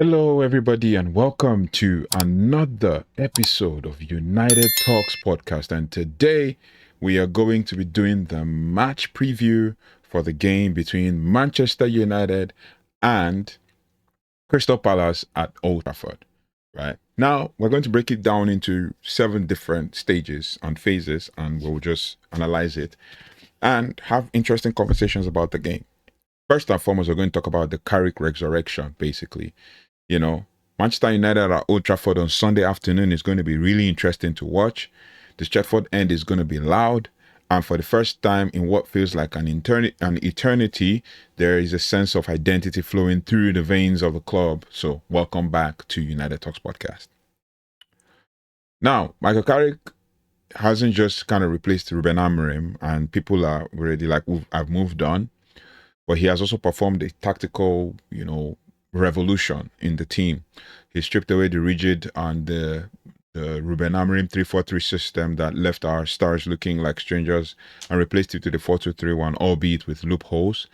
Hello, everybody, and welcome to another episode of United Talks podcast. And today we are going to be doing the match preview for the game between Manchester United and Crystal Palace at Old Trafford. Right now, we're going to break it down into 7 different stages and phases, and we'll just analyze it and have interesting conversations about the game. First and foremost, we're going to talk about the Carrick Resurrection, basically. Manchester United at Old Trafford on Sunday afternoon is going to be really interesting to watch. The Stretford end is going to be loud. And for the first time in what feels like an eternity, there is a sense of identity flowing through the veins of the club. So welcome back to United Talks podcast. Now, Michael Carrick hasn't just kind of replaced Ruben Amorim, and people are already like, I've moved on. But he has also performed a tactical, revolution in the team. He stripped away the rigid and the Ruben Amorim 3-4-3 system that left our stars looking like strangers and replaced it to the 4-2-3-1, albeit with loopholes.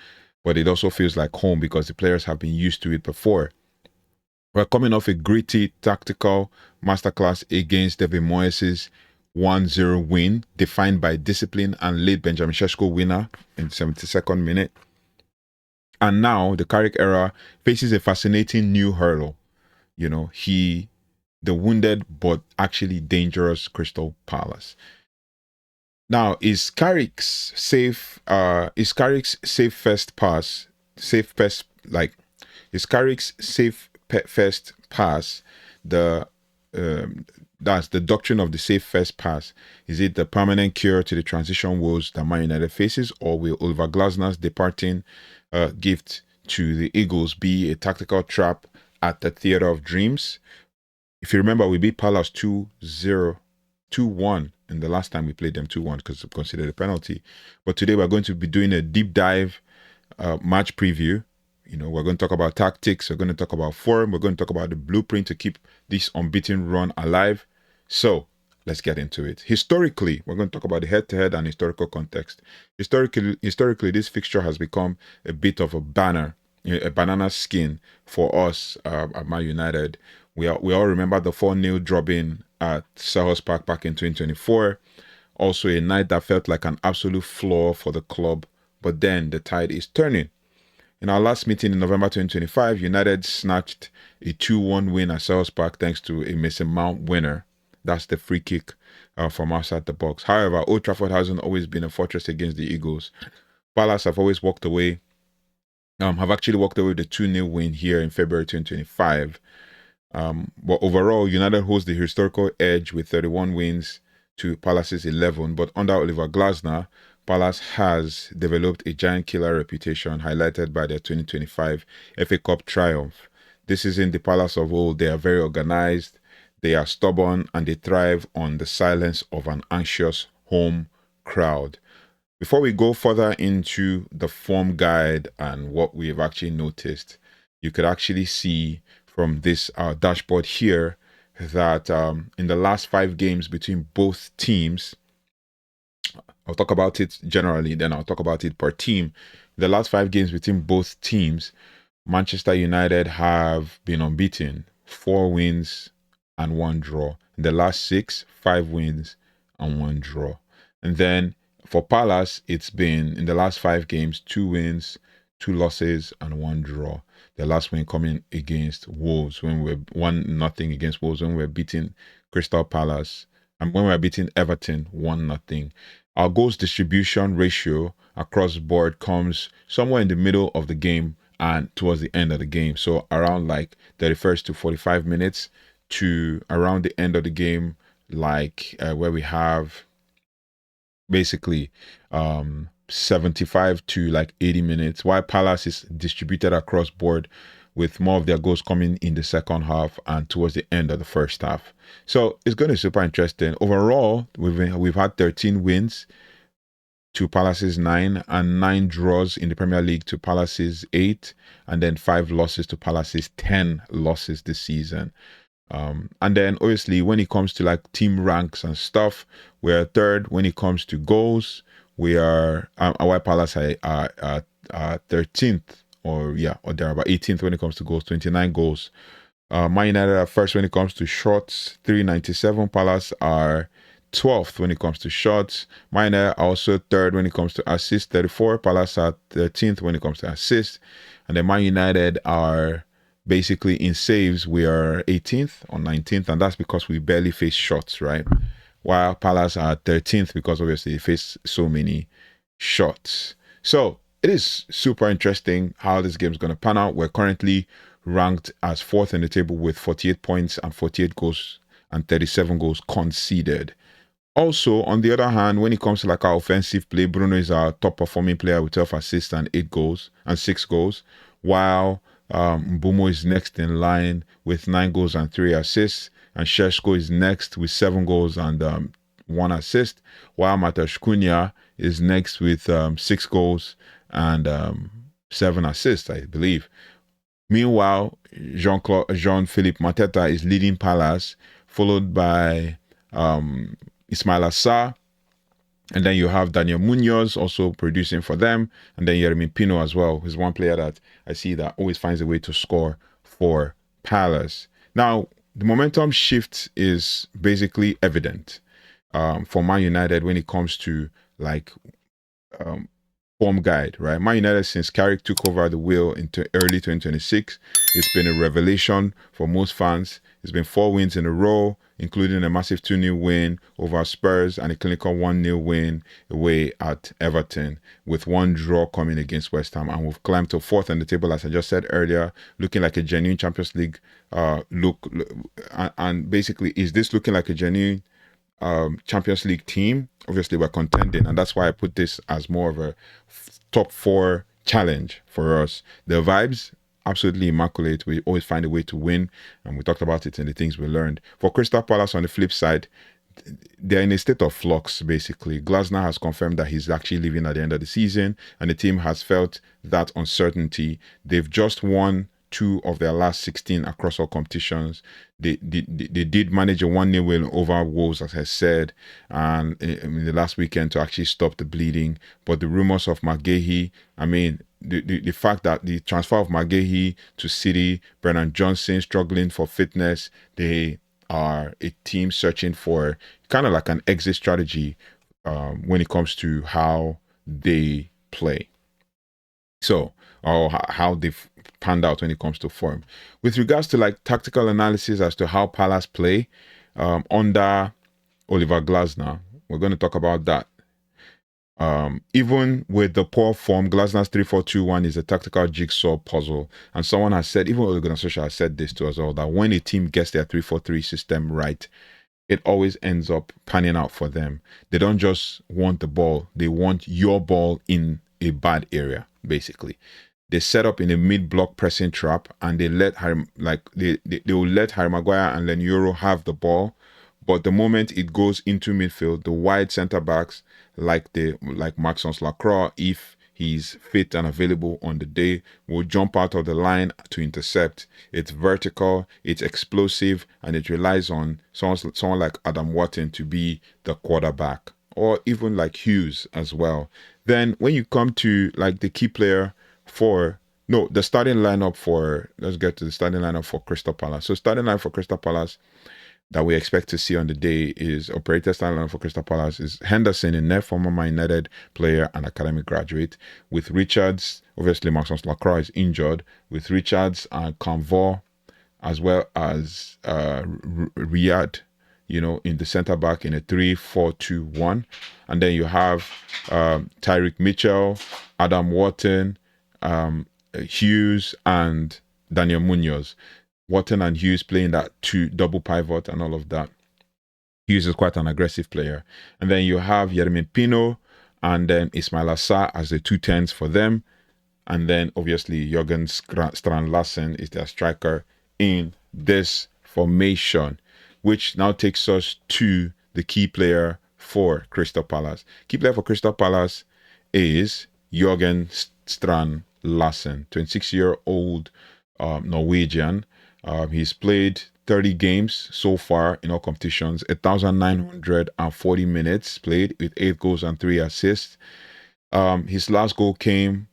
But it also feels like home because the players have been used to it before. We're coming off a gritty tactical masterclass against David Moyes' 1-0 win, defined by discipline and late Benjamin Sesko winner in the 72nd minute. And now the Carrick era faces a fascinating new hurdle. The wounded but actually dangerous Crystal Palace. Now, is Carrick's safe first pass that's the doctrine of the safe first pass? Is it the permanent cure to the transition woes that Man United faces, or will Oliver Glasner's departing gift to the Eagles be a tactical trap at the Theatre of Dreams? If you remember, we beat Palace 2-0, 2-1 in the last time we played them, 2-1 because it's considered a penalty. But today we're going to be doing a deep dive match preview. We're going to talk about tactics, we're going to talk about form, we're going to talk about the blueprint to keep this unbeaten run alive. So let's get into it. Historically, we're going to talk about the head-to-head and historical context. Historically, this fixture has become a bit of a banana skin for us at Man United. We all remember the 4-0 drubbing at Selhurst Park back in 2024. Also a night that felt like an absolute flaw for the club, but then the tide is turning. In our last meeting in November 2025, United snatched a 2-1 win at Selhurst Park thanks to a Mason Mount winner. That's the free kick from outside the box. However, Old Trafford hasn't always been a fortress against the Eagles. Palace have always walked away. Have actually walked away with a 2-0 win here in February 2025. But overall, United holds the historical edge with 31 wins to Palace's 11. But under Oliver Glasner, Palace has developed a giant killer reputation, highlighted by their 2025 FA Cup triumph. This isn't the Palace of old. They are very organized, they are stubborn, and they thrive on the silence of an anxious home crowd. Before we go further into the form guide and what we've actually noticed, you could actually see from this dashboard here that in the last 5 games between both teams, I'll talk about it generally, then I'll talk about it per team. The last 5 games between both teams, Manchester United have been unbeaten, 4 wins and 1 draw. In the last 6, 5 wins and 1 draw. And then for Palace, it's been in the last 5 games, 2 wins, 2 losses and 1 draw. The last win coming against Wolves when we were 1-0 against Wolves, when we were beating Crystal Palace, and when we were beating Everton 1-0. Our goals distribution ratio across the board comes somewhere in the middle of the game and towards the end of the game. So around like 31st to 45 minutes to around the end of the game, like where we have basically 75 to like 80 minutes, while Palace is distributed across board with more of their goals coming in the second half and towards the end of the first half. So it's going to be super interesting. Overall, we've had 13 wins to Palace's 9 and 9 draws in the Premier League to Palace's 8, and then 5 losses to Palace's 10 losses this season. And then obviously when it comes to like team ranks and stuff, we're third when it comes to goals. We are while Palace are 13th or they're about 18th when it comes to goals, 29 goals. Man United are first when it comes to shots, 397. Palace are 12th when it comes to shots. Man United are also third when it comes to assists, 34. Palace are 13th when it comes to assists. And then Man United are basically in saves. We are 18th or 19th, and that's because we barely face shots, right? While Palace are 13th because obviously they face so many shots. So it is super interesting how this game is going to pan out. We're currently ranked as 4th in the table with 48 points and 48 goals and 37 goals conceded. Also, on the other hand, when it comes to like our offensive play, Bruno is our top performing player with 12 assists and 8 goals and 6 goals, while Mbeumo is next in line with 9 goals and 3 assists, and Sesko is next with 7 goals and 1 assist, while Matheus Cunha is next with 6 goals and 7 assists, I believe. Meanwhile, Jean-Philippe Mateta is leading Palace, followed by Ismail Assar, and then you have Daniel Munoz also producing for them, and then Yeremy Pino as well, who's one player that I see that always finds a way to score for Palace. Now, the momentum shift is basically evident for Man United when it comes to like form guide, right? Man United, since Carrick took over the wheel into early 2026, it's been a revelation for most fans. It's been 4 wins in a row, including a massive 2-0 win over Spurs and a clinical 1-0 win away at Everton, with 1 draw coming against West Ham. And we've climbed to 4th on the table, as I just said earlier, looking like a genuine Champions League look. And basically, is this looking like a genuine Champions League team? Obviously, we're contending, and that's why I put this as more of a top 4 challenge for us. The vibes, absolutely immaculate. We always find a way to win, and we talked about it in the things we learned. For Crystal Palace, on the flip side, they're in a state of flux, basically. Glasner has confirmed that he's actually leaving at the end of the season, and the team has felt that uncertainty. They've just won 2 of their last 16 across all competitions. They did manage a 1-0 win over Wolves, as I said, and in the last weekend to actually stop the bleeding. But the rumors of McGahey, I mean, the fact that the transfer of McGahey to City, Brennan Johnson struggling for fitness, they are a team searching for kind of like an exit strategy when it comes to how they play. So, or how they've panned out when it comes to form. With regards to like tactical analysis as to how Palace play under Oliver Glasner, we're going to talk about that. Even with the poor form, Glasner's 3-4-2-1 is a tactical jigsaw puzzle. And someone has said, even Ole Gunnar Solskjaer has said this to us all, that when a team gets their 3-4-3 system right, it always ends up panning out for them. They don't just want the ball, they want your ball in a bad area, basically. They set up in a mid-block pressing trap, and they let they will let Harry Maguire and Lenioro have the ball. But the moment it goes into midfield, the wide centre backs like Maxence Lacroix, if he's fit and available on the day, will jump out of the line to intercept. It's vertical, it's explosive, and it relies on someone like Adam Wharton to be the quarterback, or even like Hughes as well. Then when you come to like the key player the starting lineup for, let's get to the starting lineup for Crystal Palace. So starting lineup for Crystal Palace that we expect to see on the day is operator starting lineup for Crystal Palace is Henderson in net, former Man United player and academic graduate, with Richards, obviously Maxence Lacroix is injured, with Richards and Canvor, as well as Riyad, in the centre back in a 3-4-2-1. And then you have Tyrick Mitchell, Adam Wharton, Hughes, and Daniel Munoz. Wharton and Hughes playing that 2 double pivot and all of that. Hughes is quite an aggressive player. And then you have Yeremy Pino and then Ismail Assar as the 2 10s for them. And then obviously Jürgen Strand Larsen is their striker in this formation, which now takes us to the key player for Crystal Palace. Key player for Crystal Palace is Jürgen Strand Larsen, 26-year-old Norwegian. He's played 30 games so far in all competitions, 1,940 minutes played with 8 goals and 3 assists. His last goal came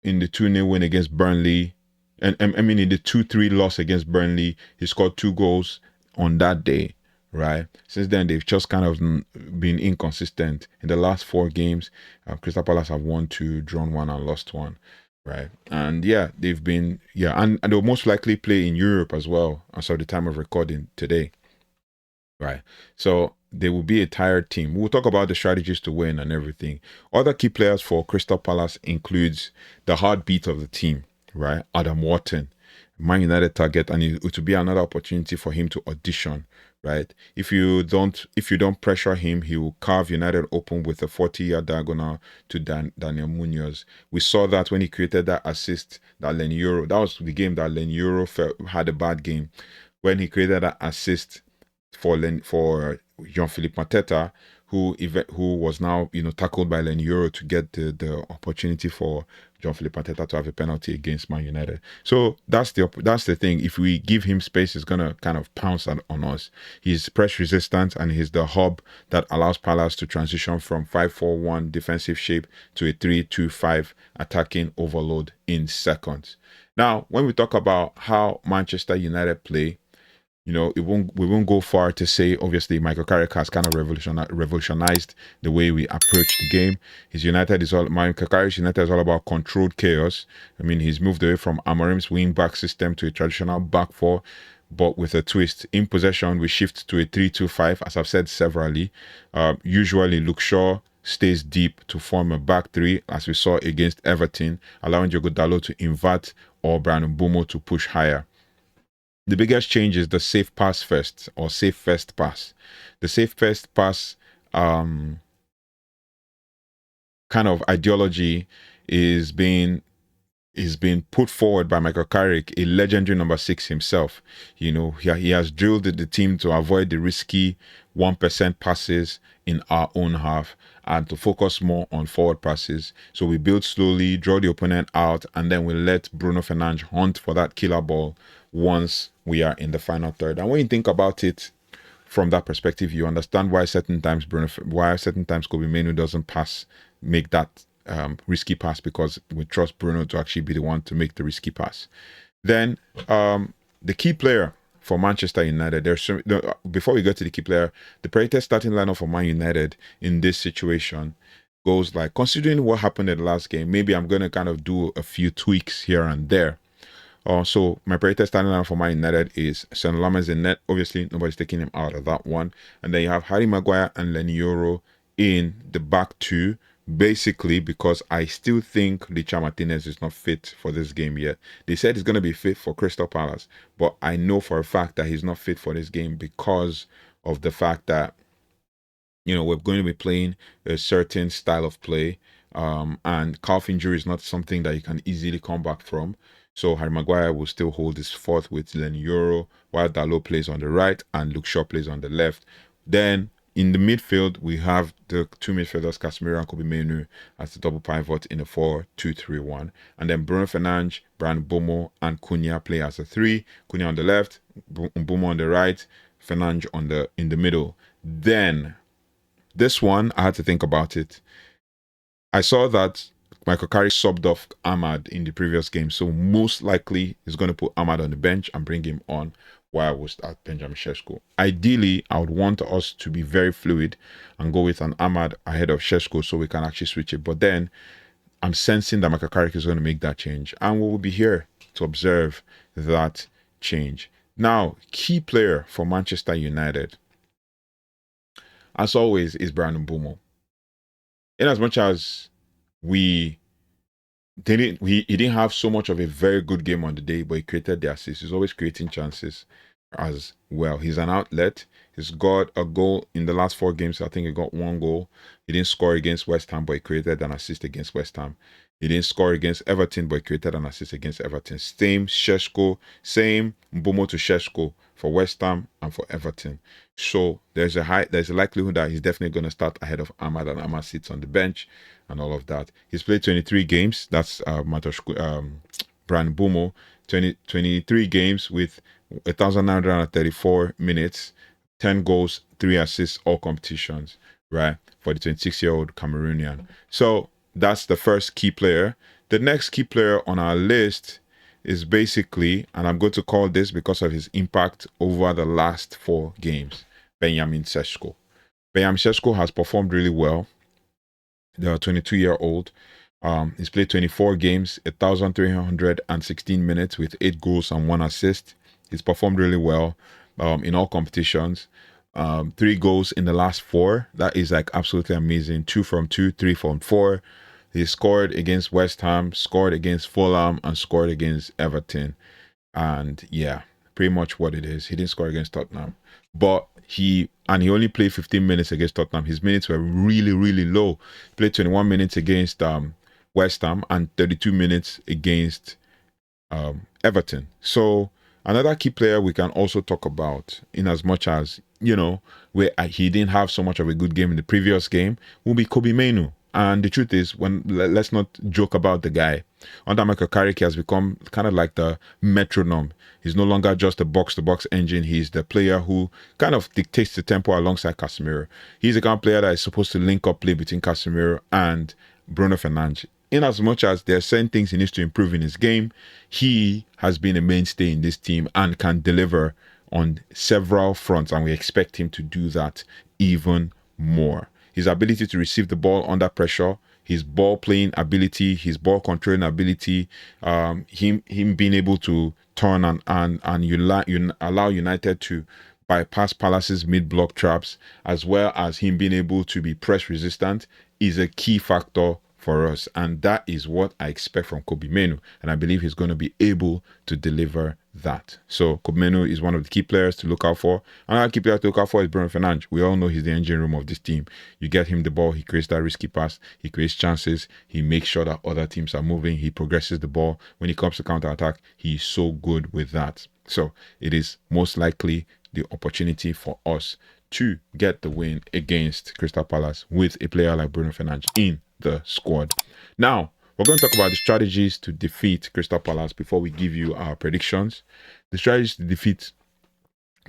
in the 2-0 win against Burnley, and I mean in the 2-3 loss against Burnley, he scored 2 goals on that day, right? Since then, they've just kind of been inconsistent. In the last 4 games, Crystal Palace have won 2, drawn 1, and lost 1, right? And yeah, they've been, and they'll most likely play in Europe as well as of the time of recording today, right? So they will be a tired team. We'll talk about the strategies to win and everything. Other key players for Crystal Palace includes the heartbeat of the team, right? Adam Wharton, Man United target, and it will be another opportunity for him to audition, right? If you don't pressure him, he will carve United open with a 40-yard diagonal to Daniel Munoz. We saw that when he created that assist that Lenioro, that was the game that Lenioro had a bad game, when he created that assist for Jean-Philippe Mateta, who was now tackled by Lenioro to get the opportunity for Jean-Philippe Mateta to have a penalty against Man United. So that's the thing. If we give him space, he's gonna kind of pounce on us. He's press resistant, and he's the hub that allows Palace to transition from 5-4-1 defensive shape to a 3-2-5 attacking overload in seconds. Now, when we talk about how Manchester United play, we won't go far to say, obviously, Michael Carrick has kind of revolutionized the way we approach the game. Michael Carrick's United is all about controlled chaos. I mean, he's moved away from Amorim's wing-back system to a traditional back four, but with a twist. In possession, we shift to a 3-2-5, as I've said severally. Usually, Luke Shaw stays deep to form a back three, as we saw against Everton, allowing Diogo Dalot to invert or Brandon Mbomo to push higher. The biggest change is the safe pass first, or safe first pass. The safe first pass kind of ideology is being put forward by Michael Carrick, a legendary number 6 himself. He has drilled the team to avoid the risky 1% passes in our own half and to focus more on forward passes. So we build slowly, draw the opponent out, and then we let Bruno Fernandes hunt for that killer ball once we are in the final third. And when you think about it from that perspective, you understand why certain times Kobbie Mainoo doesn't make that risky pass, because we trust Bruno to actually be the one to make the risky pass. Then the key player for Manchester United, before we get to the key player, the predicted starting lineup for Man United in this situation goes like, considering what happened in the last game, maybe I'm going to kind of do a few tweaks here and there. So my predicted starting lineup for Man United is Son Lammers in net. Obviously, nobody's taking him out of that one. And then you have Harry Maguire and Lenioro in the back two, basically because I still think Licha Martinez is not fit for this game yet. They said he's going to be fit for Crystal Palace, but I know for a fact that he's not fit for this game because of the fact that, we're going to be playing a certain style of play, and calf injury is not something that you can easily come back from. So Harry Maguire will still hold his fourth with Lenioro, while Dalot plays on the right and Luke Shaw plays on the left. Then in the midfield, we have the two midfielders, Casemiro and Kobbie Mainoo, as the double pivot in a 4-2-3-1. And then Bruno Fernandes, Brandon Mbomo, and Cunha play as a 3. Cunha on the left, Mbomo on the right, Fernandes in the middle. Then this one, I had to think about it. I saw that Michael Carrick subbed off Ahmad in the previous game, so most likely he's going to put Ahmad on the bench and bring him on while we start Benjamin Sesko. Ideally, I would want us to be very fluid and go with an Ahmad ahead of Sesko so we can actually switch it. But then I'm sensing that Michael Carrick is going to make that change, and we will be here to observe that change. Now, key player for Manchester United, as always, is Brandon Mbomo. In as much as he didn't have so much of a very good game on the day, but he created the assist. He's always creating chances as well. He's an outlet. He's got a goal in the last 4 games. I think he got 1 goal. He didn't score against West Ham, but he created an assist against West Ham. He didn't score against Everton, but he created an assist against Everton. Same Mbomo to Sesko for West Ham and for Everton. So there's a likelihood that he's definitely going to start ahead of Ahmad, and Ahmad sits on the bench and all of that. He's played 23 games. That's Brandon Mbomo, 23 games with 1,934 minutes, 10 goals, 3 assists, all competitions, right, for the 26-year-old Cameroonian. So that's the first key player. The next key player on our list is basically, and I'm going to call this because of his impact over the last 4 games, Benjamin Sesko. Benjamin Sesko has performed really well. The 22-year-old. He's played 24 games, 1,316 minutes with 8 goals and 1 assist. He's performed really well in all competitions. 3 goals in the last 4. That is like absolutely amazing. 2 from 2, 3 from 4. He scored against West Ham, scored against Fulham, and scored against Everton. And yeah, pretty much what it is. He didn't score against Tottenham, but he only played 15 minutes against Tottenham. His minutes were really, really low. He played 21 minutes against West Ham and 32 minutes against Everton. So another key player we can also talk about, in as much as, you know, where he didn't have so much of a good game in the previous game, will be Kobbie Mainoo. And the truth is, let's not joke about the guy. Under Michael Carrick, he has become kind of like the metronome. He's no longer just a box-to-box engine. He's the player who kind of dictates the tempo alongside Casemiro. He's the kind of player that is supposed to link up play between Casemiro and Bruno Fernandes. In as much as there are certain things he needs to improve in his game, he has been a mainstay in this team and can deliver on several fronts, and we expect him to do that even more. His ability to receive the ball under pressure, his ball playing ability, his ball controlling ability, him being able to turn and allow United to bypass Palace's mid-block traps, as well as him being able to be press resistant, is a key factor for us. And that is what I expect from Kobbie Mainoo, and I believe he's going to be able to deliver that. So Kobbie Mainoo is one of the key players to look out for. Another key player to look out for is Bruno Fernandes. We all know he's the engine room of this team. You get him the ball, he creates that risky pass, he creates chances, he makes sure that other teams are moving, he progresses the ball. When it comes to counter-attack, he's so good with that. So it is most likely the opportunity for us to get the win against Crystal Palace with a player like Bruno Fernandes in the squad. Now, we're going to talk about the strategies to defeat Crystal Palace before we give you our predictions. The strategies to defeat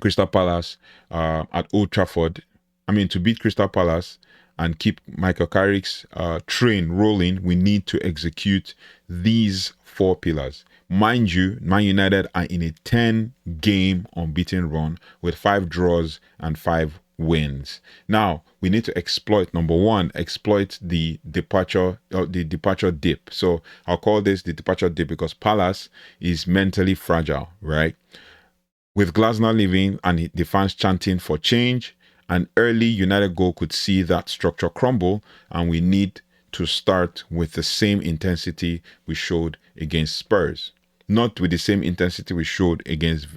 Crystal Palace at Old Trafford, to beat Crystal Palace and keep Michael Carrick's train rolling, we need to execute these 4 pillars. Mind you, Man United are in a 10-game unbeaten run with 5 draws and 5 wins. Now, we need to exploit, number 1, exploit the departure dip. So I'll call this the departure dip because Palace is mentally fragile, right? With Glasner leaving and the fans chanting for change, an early United goal could see that structure crumble, and we need to start with the same intensity we showed against Spurs. Not with the same intensity we showed against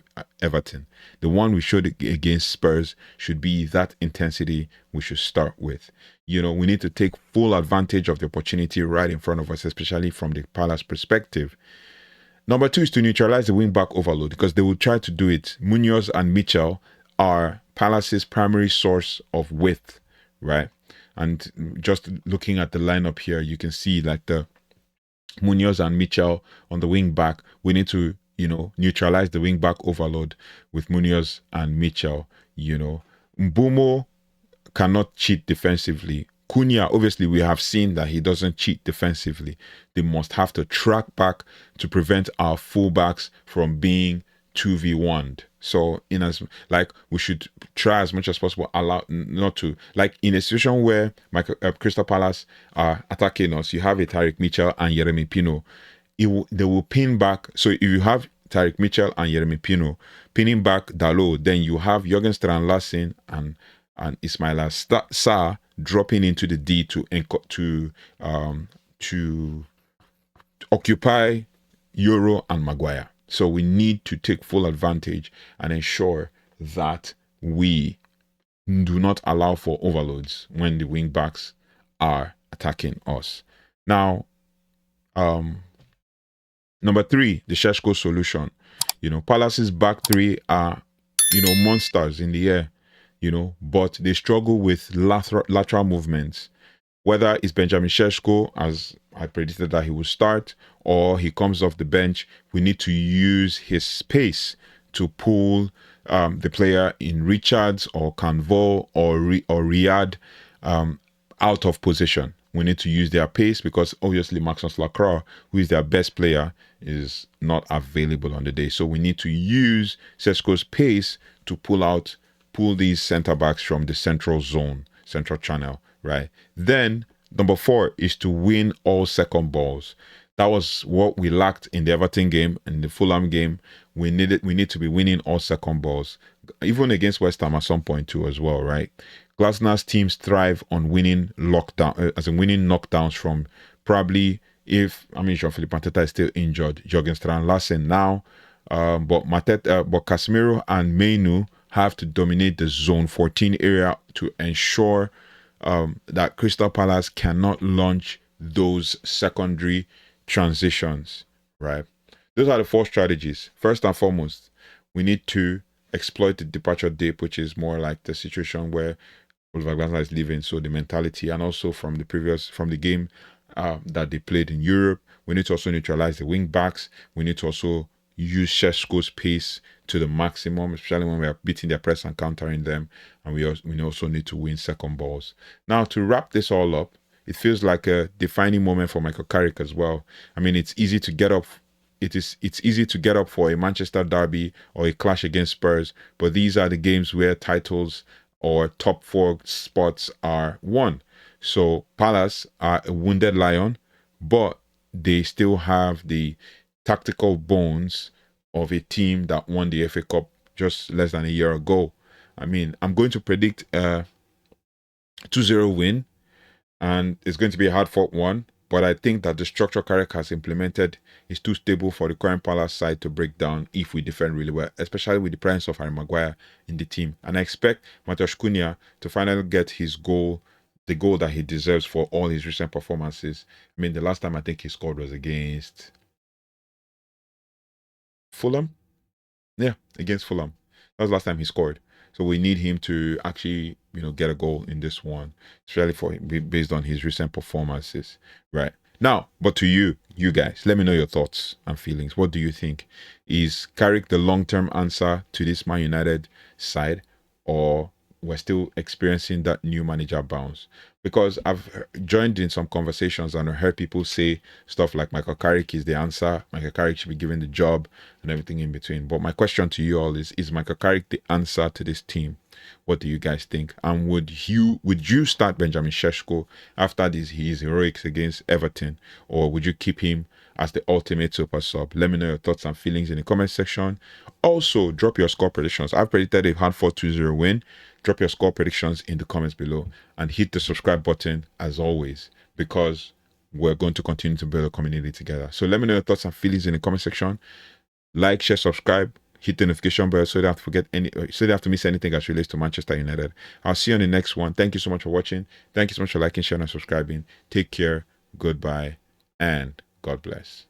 Everton. The one we showed against Spurs should be that intensity we should start with. We need to take full advantage of the opportunity right in front of us, especially from the Palace perspective. Number 2 is to neutralize the wing-back overload, because they will try to do it. Munoz and Mitchell are Palace's primary source of width, right? And just looking at the lineup here, you can see like the Munoz and Mitchell on the wing back. We need to, neutralize the wing back overload with Munoz and Mitchell. Mbeumo cannot cheat defensively. Cunha, obviously, we have seen that he doesn't cheat defensively. They must have to track back to prevent our fullbacks from being 2v1'd. So we should try as much as possible allow not to, like in a situation where Crystal Palace are attacking us, you have a Tyrick Mitchell and Yeremi Pino. They will pin back. So if you have Tyrick Mitchell and Yeremi Pino pinning back Dalot, then you have Jürgen Strand-Larsen and Ismaila Sarr dropping into the D to occupy Euro and Maguire. So we need to take full advantage and ensure that we do not allow for overloads when the wing backs are attacking us. Now, number 3, the Sesko solution. Palace's back 3 are, monsters in the air, but they struggle with lateral movements. Whether it's Benjamin Sesko, as I predicted that he will start, or he comes off the bench, we need to use his space to pull the player in Richards or Canvo or Riyadh out of position. We need to use their pace because obviously Maxence Lacroix, who is their best player, is not available on the day. So we need to use Sesko's pace to pull these centre backs from the central zone, central channel, right? Then number 4 is to win all second balls. That was what we lacked in the Everton game and the Fulham game. We need to be winning all second balls, even against West Ham at some point too as well, right? Glasner's teams thrive on winning winning knockdowns from probably, if Jean-Philippe Mateta is still injured, Jürgen Strand Larsen now, but Casemiro and Mainoo have to dominate the zone 14 area to ensure that Crystal Palace cannot launch those secondary transitions, right? Those are the 4 strategies. First and foremost, we need to exploit the departure dip, which is more like the situation where Oliver Glasner is leaving. So the mentality, and also from the game that they played in Europe, we need to also neutralize the wing backs. We need to also use Sesko's pace to the maximum, especially when we are beating their press and countering them. And we also need to win second balls. Now, to wrap this all up, it feels like a defining moment for Michael Carrick as well. I mean, it's easy to get up. It's easy to get up for a Manchester derby or a clash against Spurs, but these are the games where titles or top 4 spots are won. So Palace are a wounded lion, but they still have the tactical bones of a team that won the FA Cup just less than a year ago. I mean, I'm going to predict a 2-0 win, and it's going to be a hard-fought one, but I think that the structure Carrick has implemented is too stable for the current Palace side to break down if we defend really well, especially with the presence of Harry Maguire in the team. And I expect Matheus Cunha to finally get his goal, the goal that he deserves for all his recent performances. I mean, the last time I think he scored was against Fulham. Yeah, against Fulham. That was the last time he scored. So we need him to actually, get a goal in this one, especially based on his recent performances, right? Now, but to you guys, let me know your thoughts and feelings. What do you think? Is Carrick the long-term answer to this Man United side, or we're still experiencing that new manager bounce? Because I've joined in some conversations and I heard people say stuff like Michael Carrick is the answer, Michael Carrick should be given the job, and everything in between. But my question to you all is Michael Carrick the answer to this team? What do you guys think? And would you start Benjamin Sesko after his heroics against Everton, or would you keep him as the ultimate super sub? Let me know your thoughts and feelings in the comment section. Also, drop your score predictions. I've predicted a hard 4-2-0 win. Drop your score predictions in the comments below, and hit the subscribe button as always, because we're going to continue to build a community together. So let me know your thoughts and feelings in the comment section. Like, share, subscribe, hit the notification bell so you don't have to miss anything as relates to Manchester United. I'll see you on the next one. Thank you so much for watching. Thank you so much for liking, sharing, and subscribing. Take care. Goodbye, and God bless.